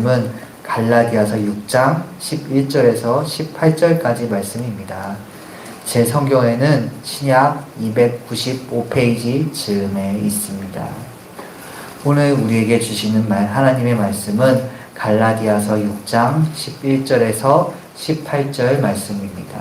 말씀은 갈라디아서 6장 11절에서 18절까지 말씀입니다. 제 성경에는 신약 295페이지 즈음에 있습니다. 오늘 우리에게 주시는 하나님의 말씀은 갈라디아서 6장 11절에서 18절 말씀입니다.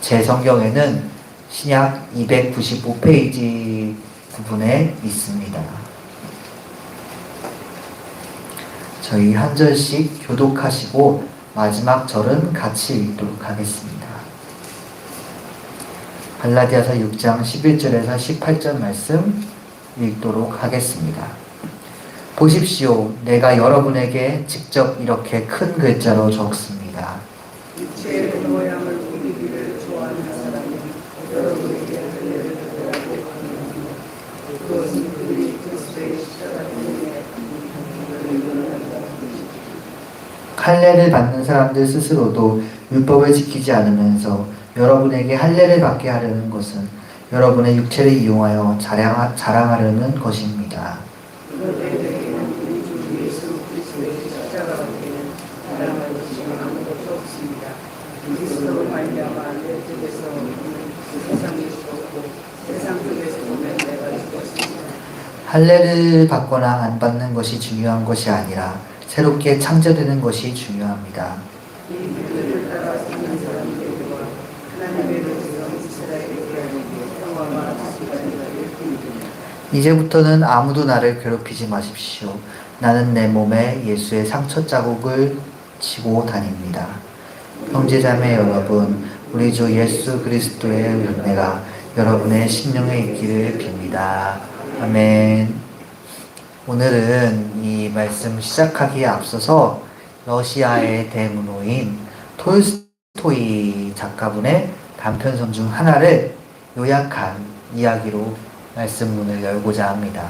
제 성경에는 신약 295페이지 부분에 있습니다. 저희 한 절씩 교독하시고 마지막 절은 같이 읽도록 하겠습니다. 갈라디아서 6장 11절에서 18절 말씀 읽도록 하겠습니다. 보십시오. 내가 여러분에게 직접 이렇게 큰 글자로 적습니다. 육체의 모양을 꾸미기를 좋아하는 사람이 여러분에게 할례를 받으라고 하느니라. 그것은 그들이 그리스도의 십자가 때문에 할례를 받는 사람들 스스로도 율법을 지키지 않으면서 여러분에게 할례를 받게 하려는 것은 여러분의 육체를 이용하여 자랑하려는 것입니다. 그들에게는 우리 주 예수 그리스도의 십자가 밖에는 자랑할 것이 아무것도 없습니다. 그리스도로 말미암아 내 뜻에서 세상이 죽었고 세상 속에서 보면 내가 죽었습니다. 할례를 받거나 안 받는 것이 중요한 것이 아니라 새롭게 창조되는 것이 중요합니다. 이 뜻을 따라 사는 사람들과 하나님의 백성 이스라엘에게 하는 평화와 자비가 일뿐입니다. 이제부터는 아무도 나를 괴롭히지 마십시오. 나는 내 몸에 예수의 상처 자국을 지고 다닙니다. 형제자매 여러분, 우리 주 예수 그리스도의 은혜가 여러분의 심령에 있기를 빕니다. 아멘. 오늘은 이 말씀 시작하기에 앞서서 러시아의 대문호인 톨스토이 작가분의 단편선 중 하나를 요약한 이야기로 말씀문을 열고자 합니다.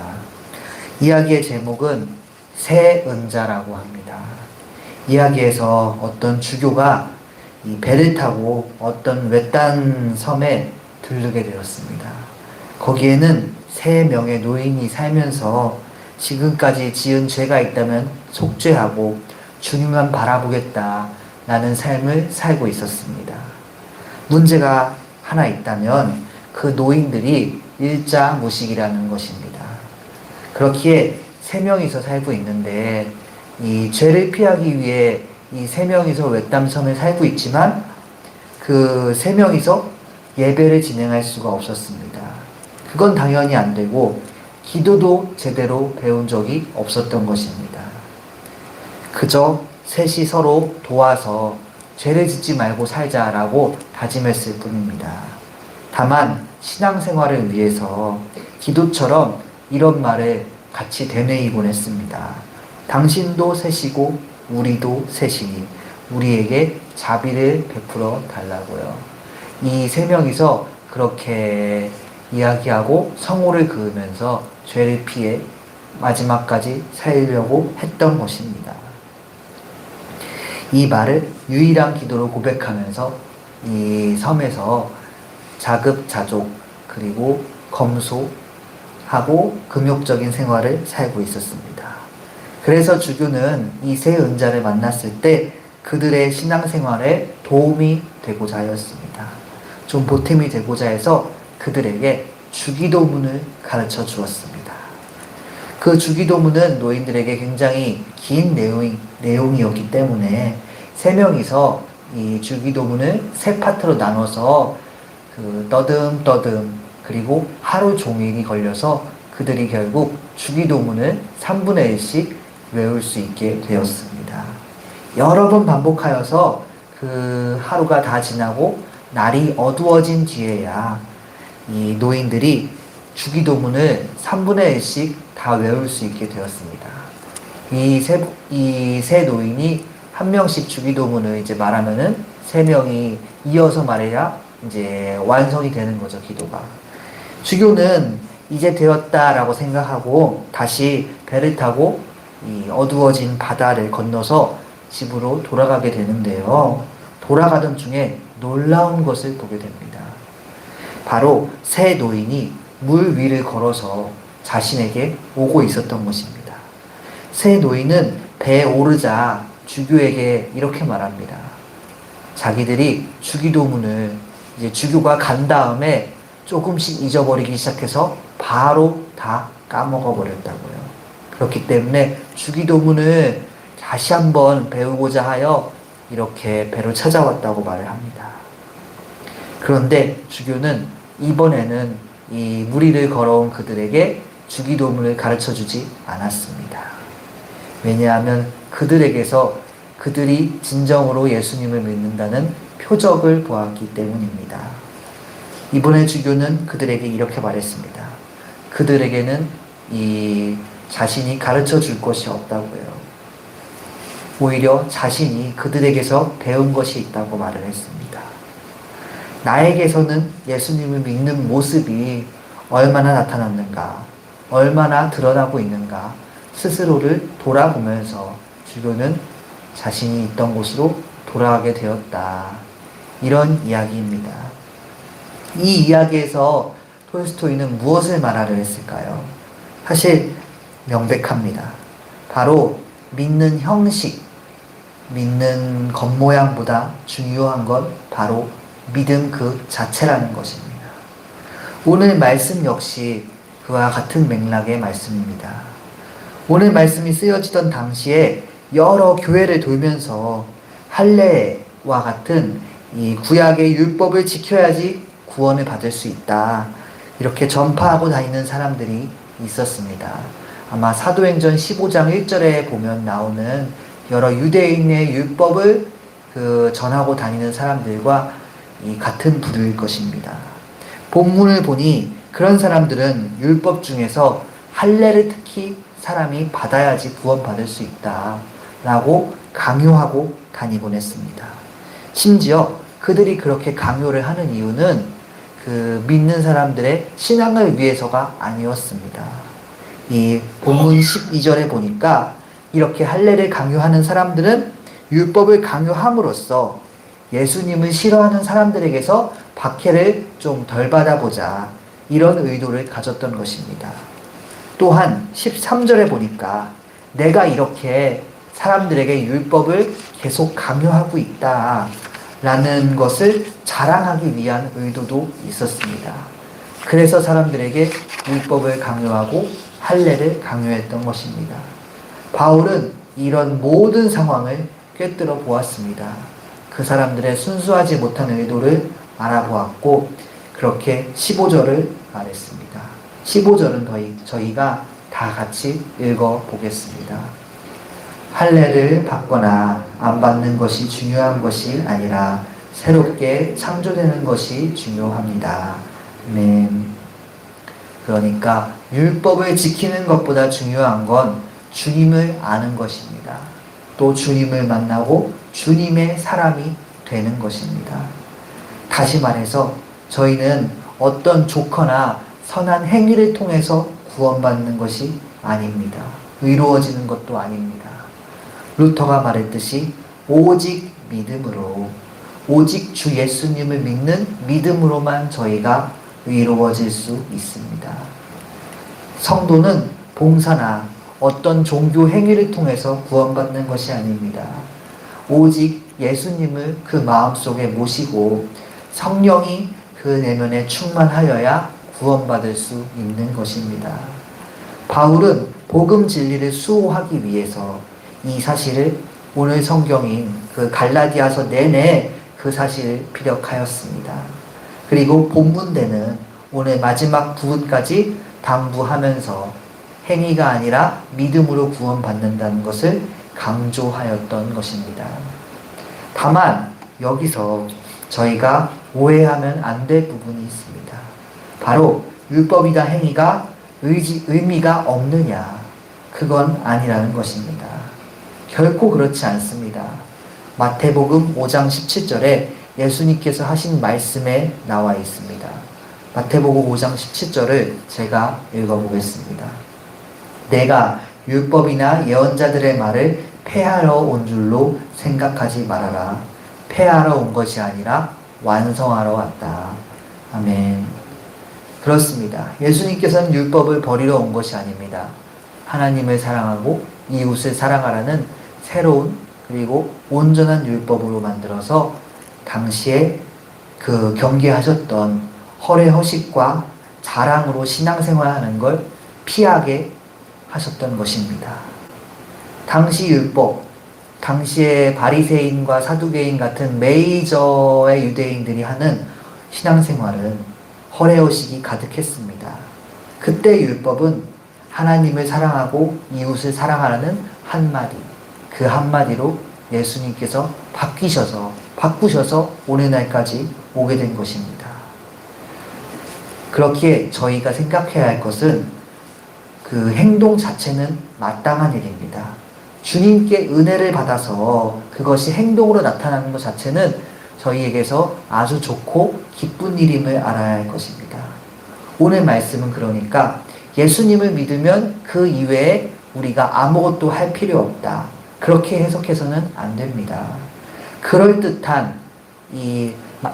이야기의 제목은 새 은자라고 합니다. 이야기에서 어떤 주교가 이 배를 타고 어떤 외딴 섬에 들르게 되었습니다. 거기에는 3명의 노인이 살면서 지금까지 지은 죄가 있다면 속죄하고 주님만 바라보겠다 라는 삶을 살고 있었습니다. 문제가 하나 있다면 그 노인들이 일자무식이라는 것입니다. 그렇기에 3명이서 살고 있는데 이 죄를 피하기 위해 이 3명이서 외딴 섬에 살고 있지만 그 3명이서 예배를 진행할 수가 없었습니다. 그건 당연히 안 되고 기도도 제대로 배운 적이 없었던 것입니다. 그저 셋이 서로 도와서 죄를 짓지 말고 살자라고 다짐했을 뿐입니다. 다만 신앙생활을 위해서 기도처럼 이런 말을 같이 되뇌이곤 했습니다. 당신도 셋이고 우리도 셋이니 우리에게 자비를 베풀어 달라고요. 이 3명이서 그렇게 이야기하고 성호를 그으면서 죄를 피해 마지막까지 살려고 했던 것입니다. 이 말을 유일한 기도로 고백하면서 이 섬에서 자급자족 그리고 검소하고 금욕적인 생활을 살고 있었습니다. 그래서 주교는 이 세 은자를 만났을 때 그들의 신앙생활에 도움이 되고자 하였습니다. 좀 보탬이 되고자 해서 그들에게 주기도문을 가르쳐 주었습니다. 그 주기도문은 노인들에게 굉장히 긴 내용이었기 때문에 3명이서 이 주기도문을 3파트로 나눠서 떠듬떠듬 그리고 하루 종일이 걸려서 그들이 결국 주기도문을 3분의 1씩 외울 수 있게 되었습니다. 여러 번 반복하여서 그 하루가 다 지나고 날이 어두워진 뒤에야 이 노인들이 주기도문을 3분의 1씩 다 외울 수 있게 되었습니다. 이 세 노인이 한 명씩 주기도문을 이제 말하면은 3명이 이어서 말해야 이제 완성이 되는 거죠, 기도가. 주교는 이제 되었다라고 생각하고 다시 배를 타고 이 어두워진 바다를 건너서 집으로 돌아가게 되는데요. 돌아가던 중에 놀라운 것을 보게 됩니다. 바로 세 노인이 물 위를 걸어서 자신에게 오고 있었던 것입니다. 세 노인은 배에 오르자 주교에게 이렇게 말합니다. 자기들이 주기도문을 이제 주교가 간 다음에 조금씩 잊어버리기 시작해서 바로 다 까먹어 버렸다고요. 그렇기 때문에 주기도문을 다시 한번 배우고자 하여 이렇게 배로 찾아왔다고 말을 합니다. 그런데 주교는 이번에는 이 무리를 걸어온 그들에게 주기도문을 가르쳐 주지 않았습니다. 왜냐하면 그들에게서 그들이 진정으로 예수님을 믿는다는 표적을 보았기 때문입니다. 이번에 주교는 그들에게 이렇게 말했습니다. 그들에게는 이 자신이 가르쳐 줄 것이 없다고요. 오히려 자신이 그들에게서 배운 것이 있다고 말을 했습니다. 나에게서는 예수님을 믿는 모습이 얼마나 나타났는가, 얼마나 드러나고 있는가 스스로를 돌아보면서 주교는 자신이 있던 곳으로 돌아가게 되었다. 이런 이야기입니다. 이 이야기에서 톨스토이는 무엇을 말하려 했을까요? 사실 명백합니다. 바로 믿는 형식, 믿는 겉모양보다 중요한 건 바로 믿음 그 자체라는 것입니다. 오늘 말씀 역시 그와 같은 맥락의 말씀입니다. 오늘 말씀이 쓰여지던 당시에 여러 교회를 돌면서 할례와 같은 이 구약의 율법을 지켜야지 구원을 받을 수 있다. 이렇게 전파하고 다니는 사람들이 있었습니다. 아마 사도행전 15장 1절에 보면 나오는 여러 유대인의 율법을 전하고 다니는 사람들과 이 같은 부류일 것입니다. 본문을 보니 그런 사람들은 율법 중에서 할례를 특히 사람이 받아야지 구원받을 수 있다라고 강요하고 다니곤 했습니다. 심지어 그들이 그렇게 강요를 하는 이유는 그 믿는 사람들의 신앙을 위해서가 아니었습니다. 이 본문 12절에 보니까 이렇게 할례를 강요하는 사람들은 율법을 강요함으로써 예수님을 싫어하는 사람들에게서 박해를 좀 덜 받아보자, 이런 의도를 가졌던 것입니다. 또한 13절에 보니까 내가 이렇게 사람들에게 율법을 계속 강요하고 있다라는 것을 자랑하기 위한 의도도 있었습니다. 그래서 사람들에게 율법을 강요하고 할례를 강요했던 것입니다. 바울은 이런 모든 상황을 꿰뚫어 보았습니다. 그 사람들의 순수하지 못한 의도를 알아보았고 그렇게 15절을 말했습니다. 15절은 저희가 다 같이 읽어보겠습니다. 할례를 받거나 안 받는 것이 중요한 것이 아니라 새롭게 창조되는 것이 중요합니다. 아멘. 그러니까 율법을 지키는 것보다 중요한 건 주님을 아는 것입니다. 또 주님을 만나고 주님의 사람이 되는 것입니다. 다시 말해서 저희는 어떤 좋거나 선한 행위를 통해서 구원받는 것이 아닙니다. 의로워지는 것도 아닙니다. 루터가 말했듯이 오직 믿음으로, 오직 주 예수님을 믿는 믿음으로만 저희가 의로워질 수 있습니다. 성도는 봉사나 어떤 종교 행위를 통해서 구원받는 것이 아닙니다. 오직 예수님을 그 마음속에 모시고 성령이 그 내면에 충만하여야 구원받을 수 있는 것입니다. 바울은 복음 진리를 수호하기 위해서 이 사실을 오늘 성경인 그 갈라디아서 내내 그 사실을 피력하였습니다. 그리고 본문대는 오늘 마지막 부분까지 당부하면서 행위가 아니라 믿음으로 구원받는다는 것을 강조하였던 것입니다. 다만 여기서 저희가 오해하면 안 될 부분이 있습니다. 바로 율법이다 행위가 의미가 없느냐, 그건 아니라는 것입니다. 결코 그렇지 않습니다. 마태복음 5장 17절에 예수님께서 하신 말씀에 나와 있습니다. 마태복음 5장 17절을 제가 읽어보겠습니다. 내가 율법이나 예언자들의 말을 폐하러 온 줄로 생각하지 말아라. 폐하러 온 것이 아니라 완성하러 왔다. 아멘. 그렇습니다. 예수님께서는 율법을 버리러 온 것이 아닙니다. 하나님을 사랑하고 이웃을 사랑하라는 새로운 그리고 온전한 율법으로 만들어서 당시에 그 경계하셨던 허례허식과 자랑으로 신앙생활하는 걸 피하게 하셨던 것입니다. 당시 율법, 당시에 바리새인과 사두개인 같은 메이저의 유대인들이 하는 신앙생활은 허례허식이 가득했습니다. 그때 율법은 하나님을 사랑하고 이웃을 사랑하라는 한마디, 그 한마디로 예수님께서 바꾸셔서 오늘날까지 오게 된 것입니다. 그렇기에 저희가 생각해야 할 것은 그 행동 자체는 마땅한 일입니다. 주님께 은혜를 받아서 그것이 행동으로 나타나는 것 자체는 저희에게서 아주 좋고 기쁜 일임을 알아야 할 것입니다. 오늘 말씀은 그러니까 예수님을 믿으면 그 이외에 우리가 아무것도 할 필요 없다. 그렇게 해석해서는 안 됩니다. 그럴듯한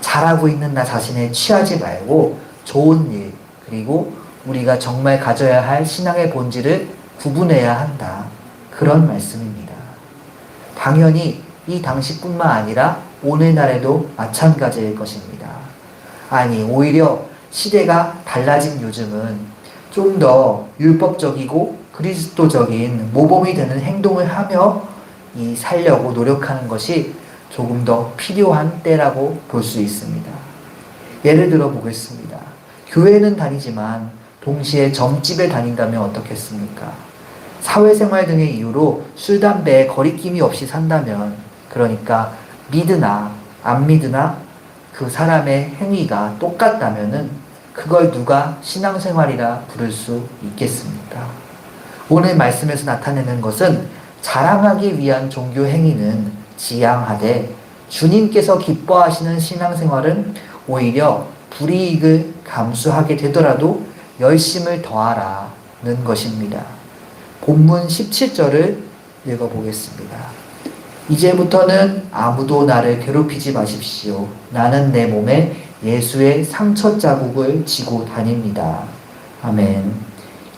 잘하고 있는 나 자신에 취하지 말고 좋은 일, 그리고 우리가 정말 가져야 할 신앙의 본질을 구분해야 한다. 그런 말씀입니다. 당연히 이 당시뿐만 아니라 오늘날에도 마찬가지일 것입니다. 아니, 오히려 시대가 달라진 요즘은 좀 더 율법적이고 그리스도적인 모범이 되는 행동을 하며 살려고 노력하는 것이 조금 더 필요한 때라고 볼 수 있습니다. 예를 들어 보겠습니다. 교회는 다니지만 동시에 점집에 다닌다면 어떻겠습니까? 사회생활 등의 이유로 술, 담배에 거리낌이 없이 산다면, 그러니까 믿으나 안 믿으나 그 사람의 행위가 똑같다면은 그걸 누가 신앙생활이라 부를 수 있겠습니까? 오늘 말씀에서 나타내는 것은 자랑하기 위한 종교 행위는 지양하되 주님께서 기뻐하시는 신앙생활은 오히려 불이익을 감수하게 되더라도 열심을 더하라는 것입니다. 본문 17절을 읽어보겠습니다. 이제부터는 아무도 나를 괴롭히지 마십시오. 나는 내 몸에 예수의 상처 자국을 지고 다닙니다. 아멘.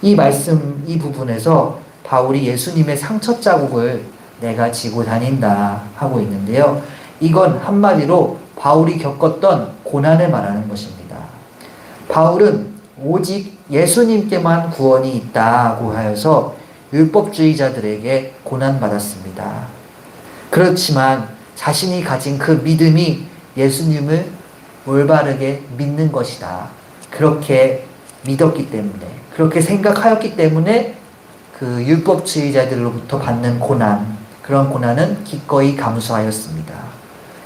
이 말씀, 이 부분에서 바울이 예수님의 상처 자국을 내가 지고 다닌다 하고 있는데요. 이건 한마디로 바울이 겪었던 고난을 말하는 것입니다. 바울은 오직 예수님께만 구원이 있다고 하여서 율법주의자들에게 고난받았습니다. 그렇지만 자신이 가진 그 믿음이 예수님을 올바르게 믿는 것이다. 그렇게 믿었기 때문에, 그렇게 생각하였기 때문에 그 율법주의자들로부터 받는 고난, 그런 고난은 기꺼이 감수하였습니다.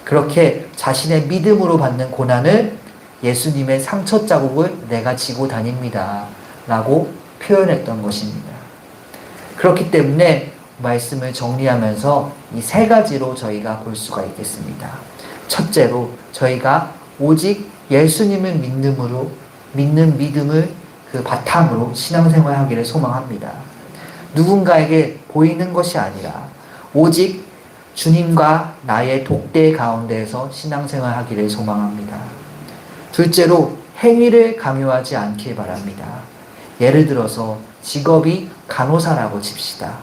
그렇게 자신의 믿음으로 받는 고난을 예수님의 상처 자국을 내가 지고 다닙니다. 라고 표현했던 것입니다. 그렇기 때문에 말씀을 정리하면서 이 세 가지로 저희가 볼 수가 있겠습니다. 첫째로 저희가 오직 예수님을 믿는 믿음을 그 바탕으로 신앙생활 하기를 소망합니다. 누군가에게 보이는 것이 아니라 오직 주님과 나의 독대 가운데에서 신앙생활 하기를 소망합니다. 둘째로 행위를 강요하지 않길 바랍니다. 예를 들어서 직업이 간호사라고 칩시다.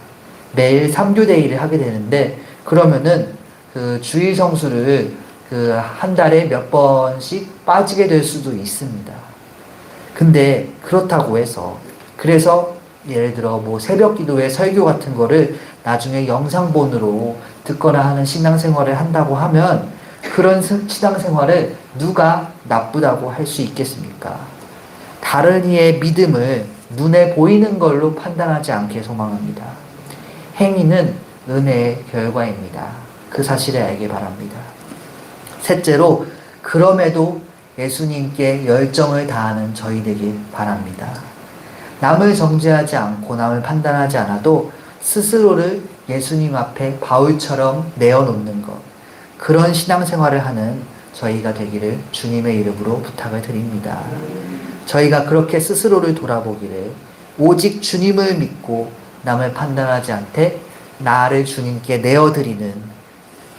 매일 3교대일을 하게 되는데 그러면은 그 주일 성수를 그 한 달에 몇 번씩 빠지게 될 수도 있습니다. 근데 그렇다고 해서 그래서 예를 들어 뭐 새벽 기도회 설교 같은 거를 나중에 영상본으로 듣거나 하는 신앙생활을 한다고 하면 그런 신앙생활을 누가 나쁘다고 할 수 있겠습니까? 다른 이의 믿음을 눈에 보이는 걸로 판단하지 않게 소망합니다. 행위는 은혜의 결과입니다. 그 사실을 알기 바랍니다. 셋째로 그럼에도 예수님께 열정을 다하는 저희 되길 바랍니다. 남을 정죄하지 않고 남을 판단하지 않아도 스스로를 예수님 앞에 바울처럼 내어놓는 것, 그런 신앙생활을 하는 저희가 되기를 주님의 이름으로 부탁을 드립니다. 저희가 그렇게 스스로를 돌아보기를 오직 주님을 믿고 남을 판단하지 않되 나를 주님께 내어드리는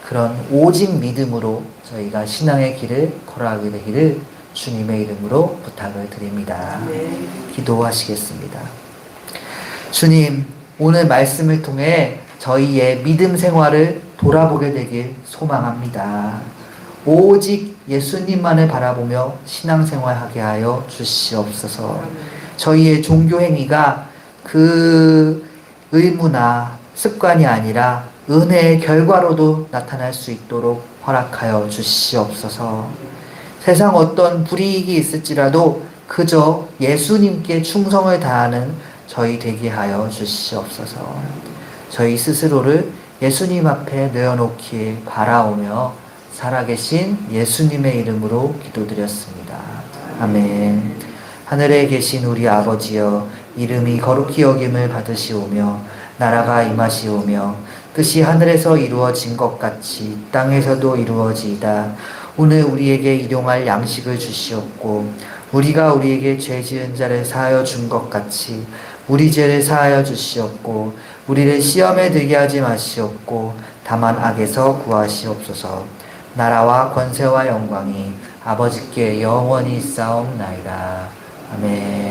그런 오직 믿음으로 저희가 신앙의 길을 걸어가게 되기를 주님의 이름으로 부탁을 드립니다. 기도하시겠습니다. 주님, 오늘 말씀을 통해 저희의 믿음 생활을 돌아보게 되길 소망합니다. 오직 예수님만을 바라보며 신앙생활하게 하여 주시옵소서. 저희의 종교 행위가 그 의무나 습관이 아니라 은혜의 결과로도 나타날 수 있도록 허락하여 주시옵소서. 세상 어떤 불이익이 있을지라도 그저 예수님께 충성을 다하는 저희 되게 하여 주시옵소서. 저희 스스로를 예수님 앞에 내어놓길 바라오며 살아계신 예수님의 이름으로 기도드렸습니다. 아멘. 하늘에 계신 우리 아버지여, 이름이 거룩히 여김을 받으시오며 나라가 임하시오며 뜻이 하늘에서 이루어진 것 같이 땅에서도 이루어지이다. 오늘 우리에게 일용할 양식을 주시옵고 우리가 우리에게 죄 지은 자를 사하여 준 것 같이 우리 죄를 사하여 주시옵고 우리를 시험에 들게 하지 마시옵고 다만 악에서 구하시옵소서. 나라와 권세와 영광이 아버지께 영원히 있사옵나이다. 아멘.